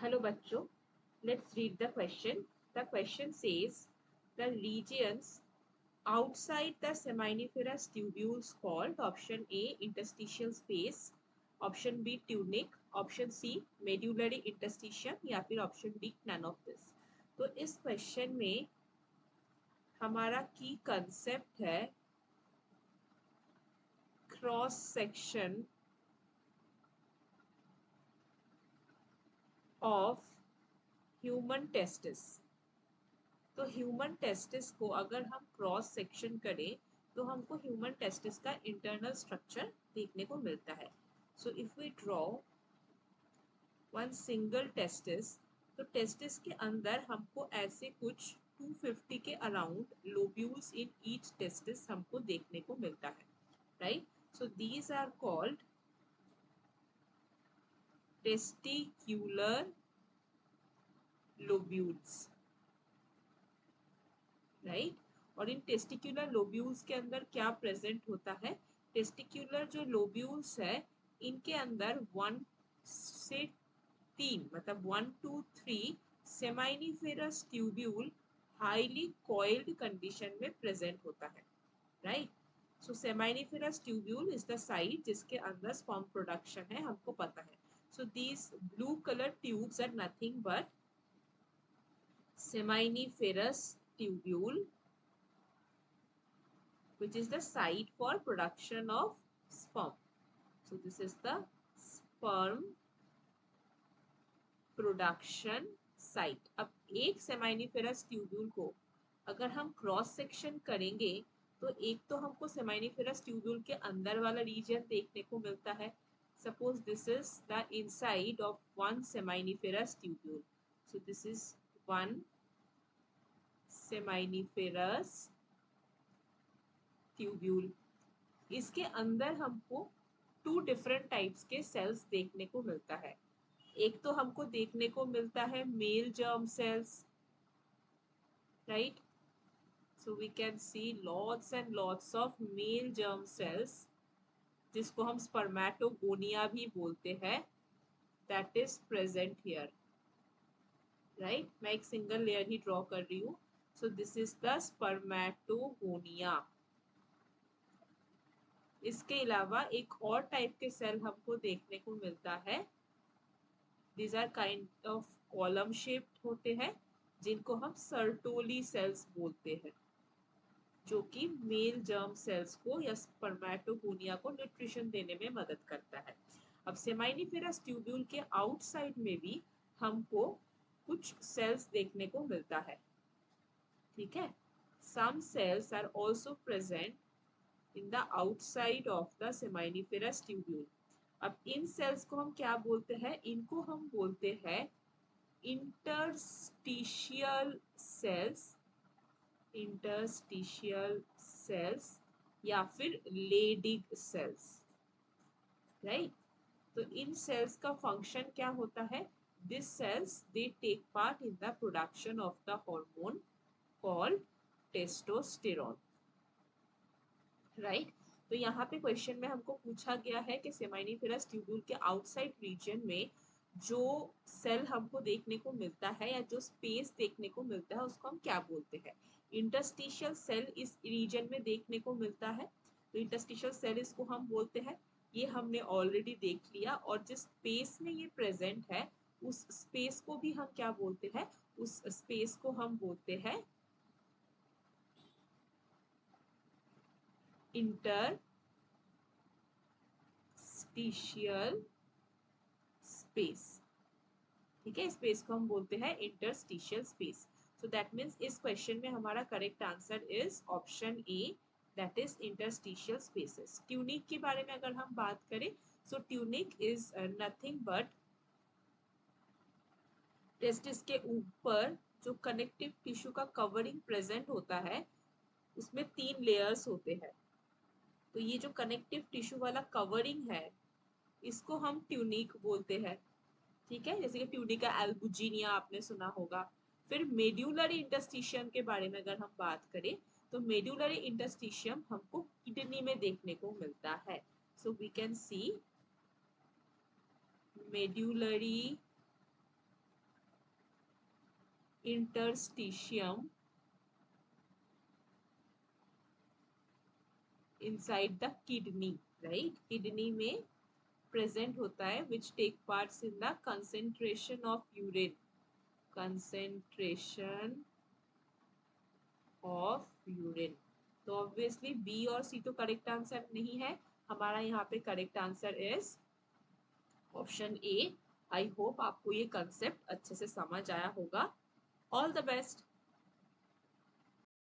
Hello bachcho, let's read the question. The question says the regions outside the seminiferous tubules called option A interstitial space, option B tunic, option C medullary interstitium या फिर option D none of this. तो इस question में हमारा की concept है cross section of human testis. तो human testis को अगर हम क्रॉस सेक्शन करें तो हमको ह्यूमन टेस्टिस का इंटरनल स्ट्रक्चर देखने को मिलता है. So if we draw one single testis, तो टेस्टिस के अंदर हमको ऐसे कुछ 250 के around lobules in each testis हमको देखने को मिलता है, right. So these are called testicular lobules, right. और इन टेस्टिक्यूलर लोब्यूल्स के अंदर क्या प्रेजेंट होता है? टेस्टिक्यूलर जो लोब्यूल्स है इनके अंदर 1 से 3 मतलब 1 to 3 seminiferous tubule highly coiled condition में प्रेजेंट होता है, right. So seminiferous tubule is the site जिसके अंदर स्पर्म प्रोडक्शन है, हमको पता है. So these blue colour tubes are nothing but seminiferous tubule which is the site for production of sperm. So this is the sperm production site. अब एक seminiferous tubule को अगर हम क्रॉस सेक्शन करेंगे तो एक तो हमको seminiferous tubule के अंदर वाला रीजन देखने को मिलता है. Suppose this is the inside of one seminiferous tubule. So this is one seminiferous tubule. इसके अंदर हमको 2 डिफरेंट टाइप्स के सेल्स देखने को मिलता है. एक तो हमको देखने को मिलता है male germ cells, right. So we can see lots and lots of male germ cells जिसको हम स्पर्मेटोगोनिया भी बोलते हैं, that is present here, right. मैं एक सिंगल लेयर ही ड्रॉ कर रही हूँ. So this is the spermatogonia. इसके अलावा एक और टाइप के सेल हमको देखने को मिलता है. These are kind of column shaped होते हैं जिनको हम सर्टोली सेल्स बोलते हैं, जो कि मेल जर्म सेल्स को या स्पर्मेटोगोनिया को न्यूट्रिशन देने में मदद करता है. अब सेमाइनिफेरस ट्यूब्यूल के आउटसाइड में भी हमको कुछ सेल्स देखने को मिलता है, ठीक है. Some cells are also present in the outside of the seminiferous tubule. अब इन सेल्स को हम क्या बोलते हैं? इनको हम बोलते हैं इंटरस्टिशियल सेल्स, इंटरस्टिशियल सेल्स या फिर लेडिग सेल्स, राइट. तो इन सेल्स का फंक्शन क्या होता है? This cells they take part in the production of the hormone called testosterone, right. तो यहाँ पे क्वेश्चन में हमको पूछा गया है कि सेमाइनिफेरस ट्यूब्यूल के आउटसाइड रीजन में जो सेल हमको देखने को मिलता है या जो स्पेस देखने को मिलता है उसको हम क्या बोलते हैं? इंटरस्टिशियल सेल इस रीजन में देखने को मिलता है, तो इंटरस्टिशियल सेल इसको हम बोलते हैं. ये हमने ऑलरेडी देख लिया. और जिस स्पेस में ये प्रेजेंट है उस स्पेस को भी हम क्या बोलते हैं? उस स्पेस को हम बोलते हैं इंटरस्टिशियल स्पेस, ठीक है. स्पेस को हम बोलते हैं interstitial space. So that means इस क्वेश्चन में हमारा correct answer is option A, that is interstitial spaces. Tunic के बारे में अगर हम बात करें, सो tunic is nothing but testis के ऊपर जो कनेक्टिव टिश्यू का कवरिंग प्रेजेंट होता है उसमें 3 लेयर्स होते हैं. तो ये जो कनेक्टिव टिश्यू वाला कवरिंग है इसको हम ट्यूनिक बोलते हैं, ठीक है. जैसे कि ट्यूनिका एल्बुजिनिया आपने सुना होगा. फिर मेड्यूलरी इंटरस्टिशियम के बारे में अगर हम बात करें तो मेड्यूलरी इंटरस्टिशियम हमको किडनी में देखने को मिलता है. So we can see medullary interstitium inside the kidney, right? Kidney में present होता है, which take parts in the concentration of urine, concentration of urine. तो obviously B और C तो करेक्ट आंसर नहीं है, हमारा यहाँ पे correct answer is option A. I hope आपको ये कंसेप्ट अच्छे से समझ आया होगा। All the best.